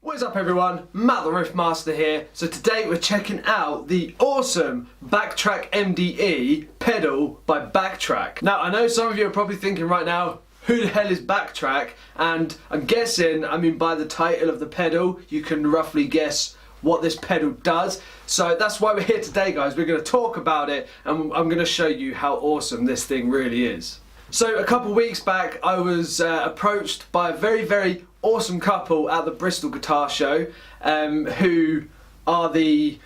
What is up everyone, Matt the Riff Master here. So today we're checking out the awesome BakTrak MDE pedal by BakTrak. Now I know some of you are probably thinking right now, who the hell is BakTrak? And I'm guessing, by the title of the pedal, you can roughly guess what this pedal does. So that's why we're here today guys. We're going to talk about it and I'm going to show you how awesome this thing really is. So a couple weeks back I was approached by a very awesome couple at the Bristol Guitar Show who are the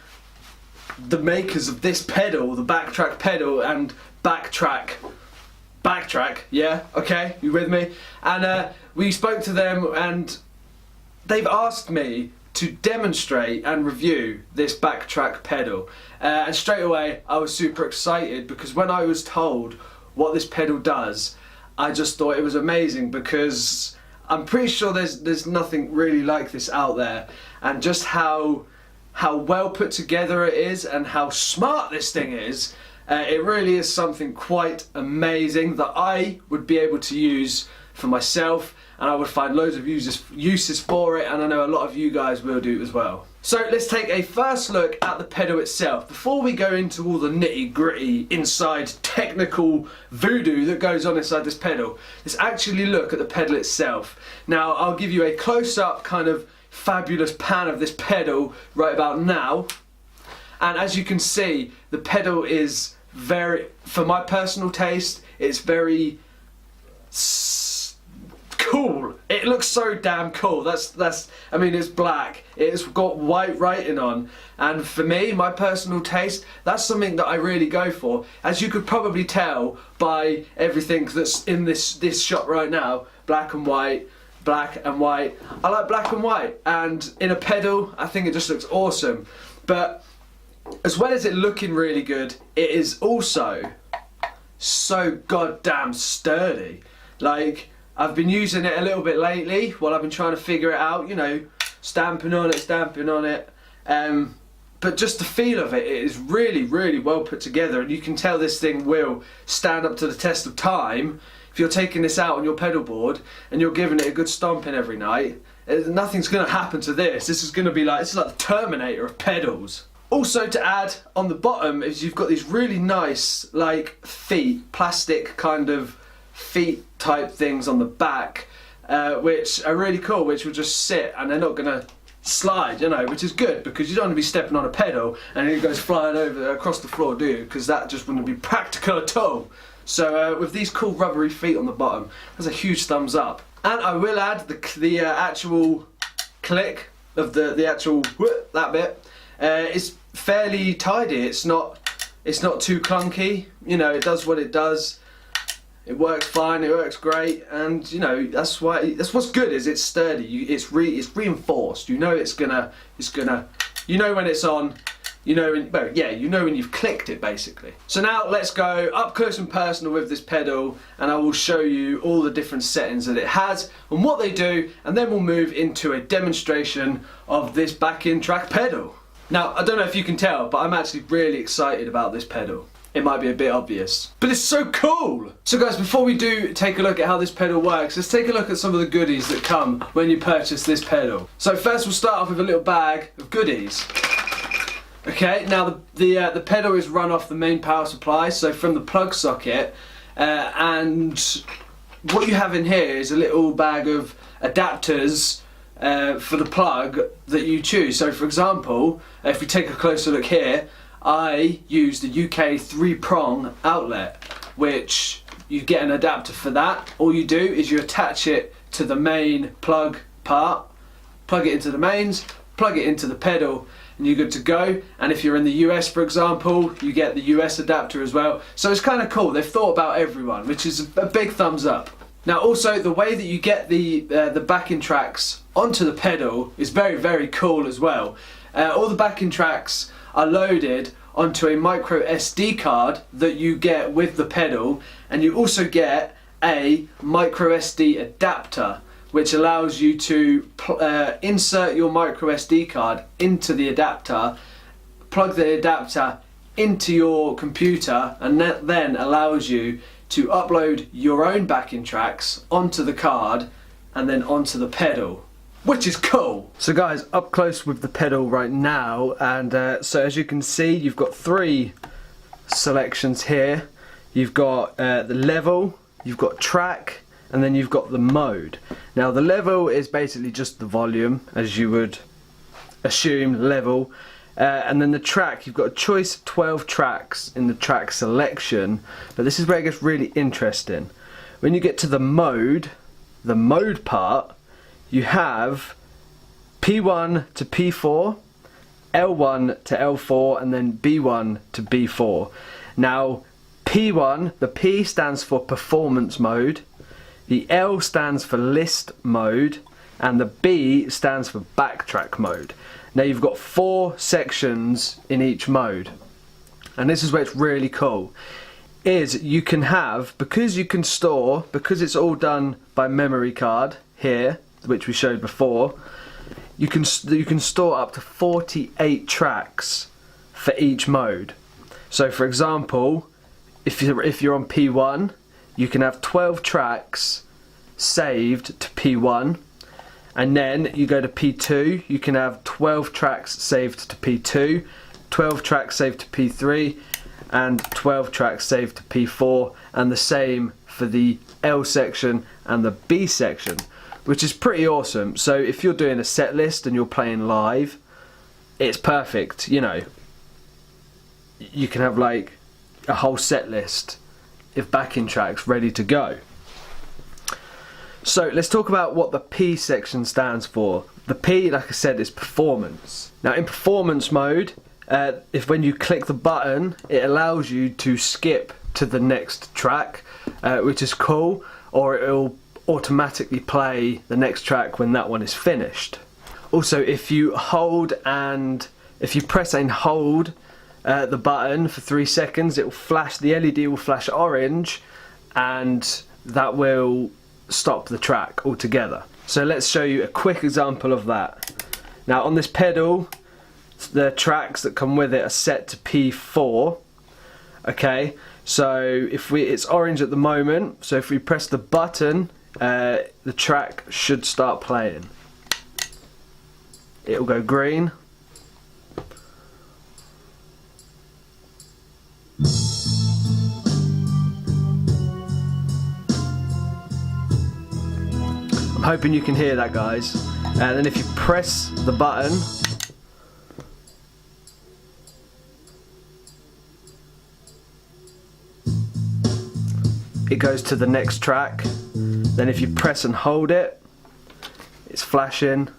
makers of this pedal, the BakTrak pedal, and BakTrak, yeah, okay, you with me? And we spoke to them and they've asked me to demonstrate and review this BakTrak pedal. And straight away I was super excited because when I was told what this pedal does, I just thought it was amazing because I'm pretty sure there's nothing really like this out there, and just how well put together it is and how smart this thing is, it really is something quite amazing that I would be able to use for myself, and I would find loads of uses for it, and I know a lot of you guys will do as well. So let's take a first look at the pedal itself before we go into all the nitty gritty inside technical voodoo that goes on inside this pedal. Let's actually look at the pedal itself. Now I'll give you a close-up kind of fabulous pan of this pedal right about now, and as you can see the pedal is very, for my personal taste, it's very cool. It looks so damn cool. That's it's black, it's got white writing on, and for me, my personal taste, that's something that I really go for. As you could probably tell by everything that's in this shot right now, black and white, black and white. I like black and white, and in a pedal I think it just looks awesome. But as well as it looking really good, it is also so goddamn sturdy. Like, I've been using it a little bit lately while I've been trying to figure it out, you know, stamping on it. But just the feel of it is really well put together, and you can tell this thing will stand up to the test of time. If you're taking this out on your pedal board and you're giving it a good stomping every night, nothing's going to happen to this. This is going to be like, it's like the Terminator of pedals. Also to add on the bottom is you've got these really nice like feet, plastic kind of feet type things on the back, which are really cool, which will just sit and they're not gonna slide, you know, which is good because you don't want to be stepping on a pedal and it goes flying over across the floor, do you? Because that just wouldn't be practical at all. So with these cool rubbery feet on the bottom, that's a huge thumbs up. And I will add the actual click of the actual that bit. It's fairly tidy. It's not too clunky. You know, it does what it does. It works fine, it works great, and you know, that's what's good, is it's sturdy. It's reinforced. You know it's gonna, you know when it's on, you know when you've clicked it basically. So now let's go up close and personal with this pedal, and I will show you all the different settings that it has and what they do, and then we'll move into a demonstration of this BakTrak pedal. Now, I don't know if you can tell, but I'm actually really excited about this pedal. It might be a bit obvious, but it's so cool! So guys, before we do take a look at how this pedal works, let's take a look at some of the goodies that come when you purchase this pedal. So first we'll start off with a little bag of goodies. Okay, now the pedal is run off the main power supply, so from the plug socket, and what you have in here is a little bag of adapters for the plug that you choose. So for example, if we take a closer look here, I use the UK 3-prong outlet, which you get an adapter for that. All you do is you attach it to the main plug part, plug it into the mains, plug it into the pedal, and you're good to go. And if you're in the US, for example, you get the US adapter as well. So it's kind of cool. They've thought about everyone, which is a big thumbs up. Now also, the way that you get the backing tracks onto the pedal is very cool as well. All the backing tracks are loaded onto a micro SD card that you get with the pedal, and you also get a micro SD adapter which allows you to insert your micro SD card into the adapter, plug the adapter into your computer, and that then allows you to upload your own backing tracks onto the card and then onto the pedal. which is cool. So guys, up close with the pedal right now, and so as you can see, you've got 3 selections here. You've got the level, you've got track, and then you've got the mode. Now the level is basically just the volume, as you would assume, level. And then the track, you've got a choice of 12 tracks in the track selection, but this is where it gets really interesting. When you get to the mode part, you have P1 to P4, L1 to L4, and then B1 to B4. Now P1, the P stands for performance mode, the L stands for list mode, and the B stands for BakTrak mode. Now you've got 4 sections in each mode, and this is where it's really cool, is you can have, because it's all done by memory card here, which we showed before, you can store up to 48 tracks for each mode. So for example, if you're on P1, you can have 12 tracks saved to P1, and then you go to P2, you can have 12 tracks saved to P2, 12 tracks saved to P3, and 12 tracks saved to P4, and the same for the L section and the B section, which is pretty awesome. So if you're doing a set list and you're playing live, it's perfect. You know, you can have like a whole set list of backing tracks ready to go. So let's talk about what the P section stands for. The P, like I said, is performance. Now in performance mode, when you click the button, it allows you to skip to the next track, which is cool, or it will automatically play the next track when that one is finished. Also, if you press and hold the button for 3 seconds, it will flash, the LED will flash orange, and that will stop the track altogether. So let's show you a quick example of that. Now on this pedal, the tracks that come with it are set to P4. Okay, so it's orange at the moment, so if we press the button, the track should start playing. It will go green. I'm hoping you can hear that, guys. And then if you press the button, it goes to the next track. Then if you press and hold it, it's flashing,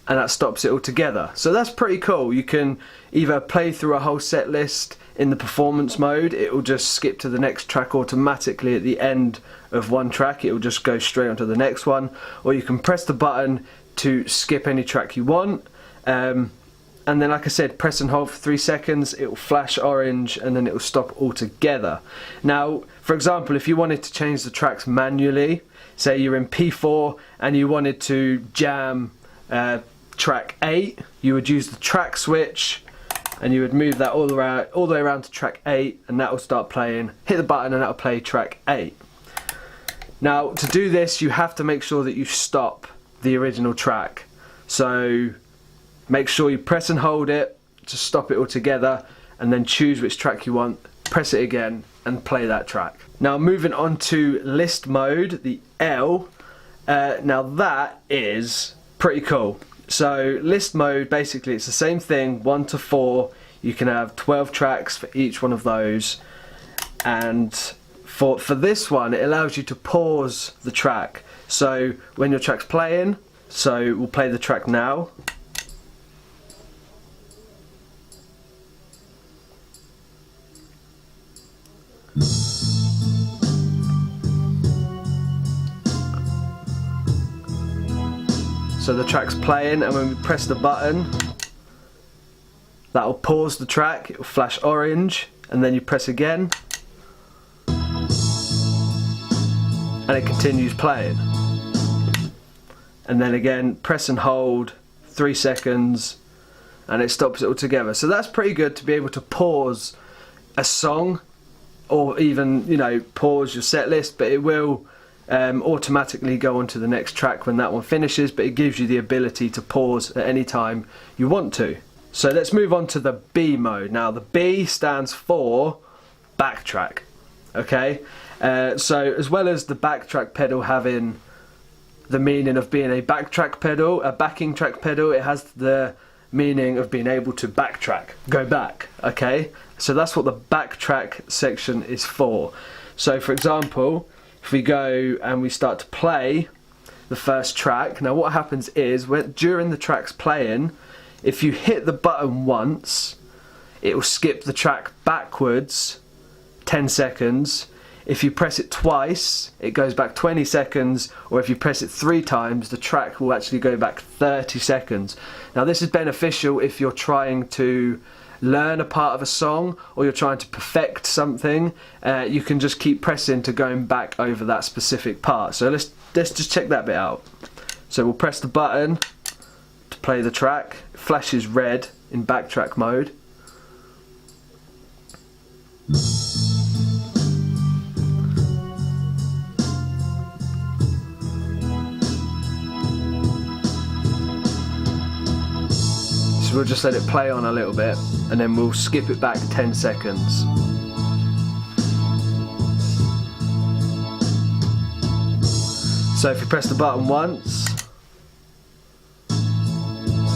and that stops it all together. So that's pretty cool. You can either play through a whole set list in the performance mode, it will just skip to the next track automatically at the end of one track, it will just go straight onto the next one, or you can press the button to skip any track you want, and then like I said, press and hold for 3 seconds, it will flash orange, and then it will stop altogether. Now for example, if you wanted to change the tracks manually, say you're in P4 and you wanted to jam track 8, you would use the track switch and you would move that all the way around to track 8, and that will start playing. Hit the button and that will play track 8. Now to do this, you have to make sure that you stop the original track. So make sure you press and hold it to stop it all together, and then choose which track you want, press it again and play that track. Now moving on to list mode, the L, now that is pretty cool. So list mode, basically it's the same thing, 1 to 4, you can have 12 tracks for each one of those, and for this one it allows you to pause the track. So when your track's playing, so we'll play the track now. So the track's playing, and when we press the button, that will pause the track, it will flash orange, and then you press again and it continues playing. And then again, press and hold 3 seconds and it stops it all together. So that's pretty good to be able to pause a song, or even, you know, pause your set list, but it will automatically go on to the next track when that one finishes, but it gives you the ability to pause at any time you want to. So let's move on to the B mode. Now the B stands for BakTrak, okay? So as well as the BakTrak pedal having the meaning of being a backtrack pedal, a backing track pedal, it has the meaning of being able to backtrack, go back, okay? So that's what the BakTrak section is for. So for example, if we go and we start to play the first track, now what happens is during the track's playing, if you hit the button once, it will skip the track backwards 10 seconds. If you press it twice, it goes back 20 seconds, or if you press it 3 times, the track will actually go back 30 seconds. Now this is beneficial if you're trying to learn a part of a song, or you're trying to perfect something. You can just keep pressing to going back over that specific part. So let's just check that bit out. So we'll press the button to play the track. It flashes red in BakTrak mode. So we'll just let it play on a little bit, and then we'll skip it back 10 seconds. So if you press the button once,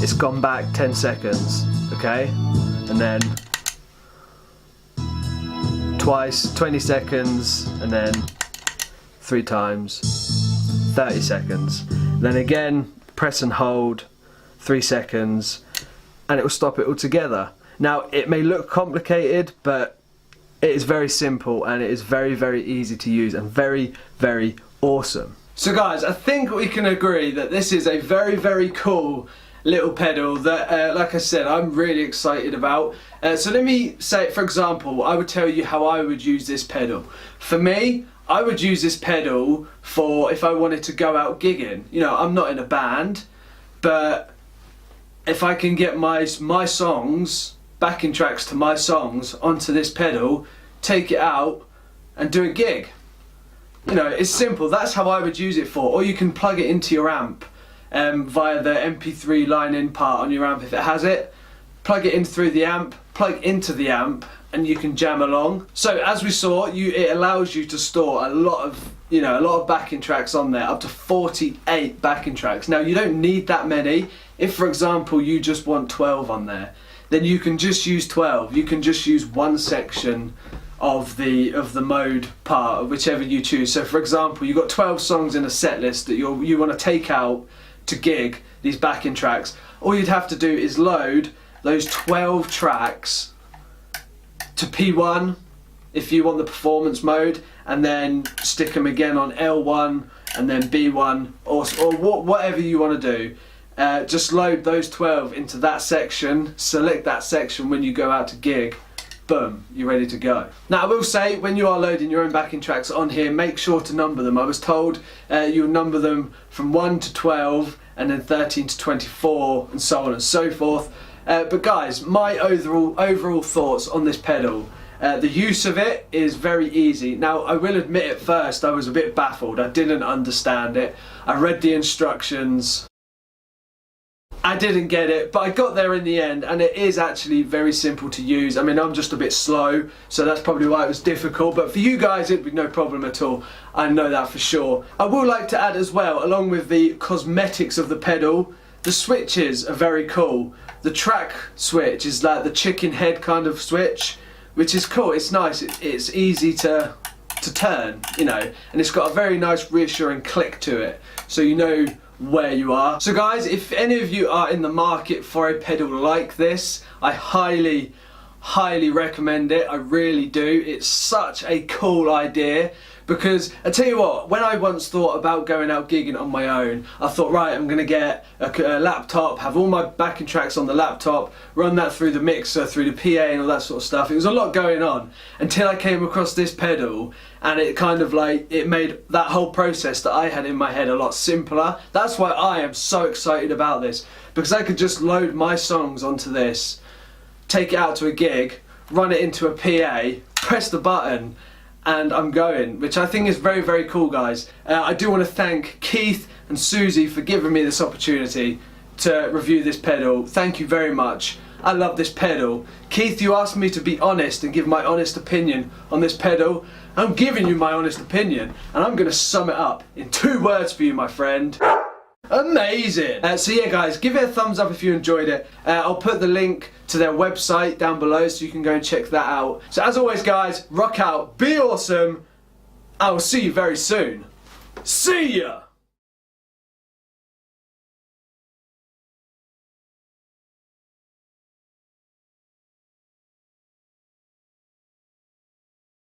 it's gone back 10 seconds, okay? And then twice, 20 seconds, and then 3 times, 30 seconds. Then again, press and hold, 3 seconds, and it will stop it altogether. Now it may look complicated, but it is very simple, and it is very, very easy to use, and very, very awesome. So guys, I think we can agree that this is a very, very cool little pedal that, like I said, I'm really excited about. So let me say, for example, I would tell you how I would use this pedal. For me, I would use this pedal for if I wanted to go out gigging. You know, I'm not in a band, but if I can get my songs, backing tracks to my songs onto this pedal, take it out and do a gig. You know, it's simple. That's how I would use it for. Or you can plug it into your amp via the MP3 line-in part on your amp if it has it. Plug it in through the amp, plug into the amp, and you can jam along. So as we saw, it allows you to store a lot of backing tracks on there, up to 48 backing tracks. Now you don't need that many. If for example you just want 12 on there, then you can just use 12. You can just use one section of the mode part, whichever you choose. So for example, you've got 12 songs in a set list that you want to take out to gig, these backing tracks. All you'd have to do is load those 12 tracks to P1 if you want the performance mode, and then stick them again on L1 and then B1, or whatever you want to do. Just load those 12 into that section, select that section when you go out to gig, boom, you're ready to go. Now I will say, when you are loading your own backing tracks on here, make sure to number them. I was told you'll number them from 1 to 12 and then 13 to 24 and so on and so forth. But guys, my overall thoughts on this pedal. The use of it is very easy. Now I will admit, at first I was a bit baffled. I didn't understand it. I read the instructions. I didn't get it, but I got there in the end, and it is actually very simple to use. I mean, I'm just a bit slow, so that's probably why it was difficult, but for you guys it'd be no problem at all. I know that for sure. I would like to add as well, along with the cosmetics of the pedal, the switches are very cool. The track switch is like the chicken head kind of switch, which is cool. It's nice, it's easy to turn, you know, and it's got a very nice reassuring click to it, so you know where you are. So guys, if any of you are in the market for a pedal like this, I highly recommend it. I really do. It's such a cool idea, because I tell you what, when I once thought about going out gigging on my own, I thought, right, I'm gonna get a laptop, have all my backing tracks on the laptop, run that through the mixer, through the PA and all that sort of stuff. It was a lot going on until I came across this pedal, and it kind of like, it made that whole process that I had in my head a lot simpler. That's why I am so excited about this, because I could just load my songs onto this, take it out to a gig, run it into a PA, press the button, and I'm going, which I think is very, very cool, guys. I do want to thank Keith and Susie for giving me this opportunity to review this pedal. Thank you very much. I love this pedal. Keith, you asked me to be honest and give my honest opinion on this pedal. I'm giving you my honest opinion, and I'm going to sum it up in 2 words for you, my friend. Amazing! So yeah, guys, give it a thumbs up if you enjoyed it. I'll put the link to their website down below so you can go and check that out. So as always, guys, rock out, be awesome. I will see you very soon. See ya!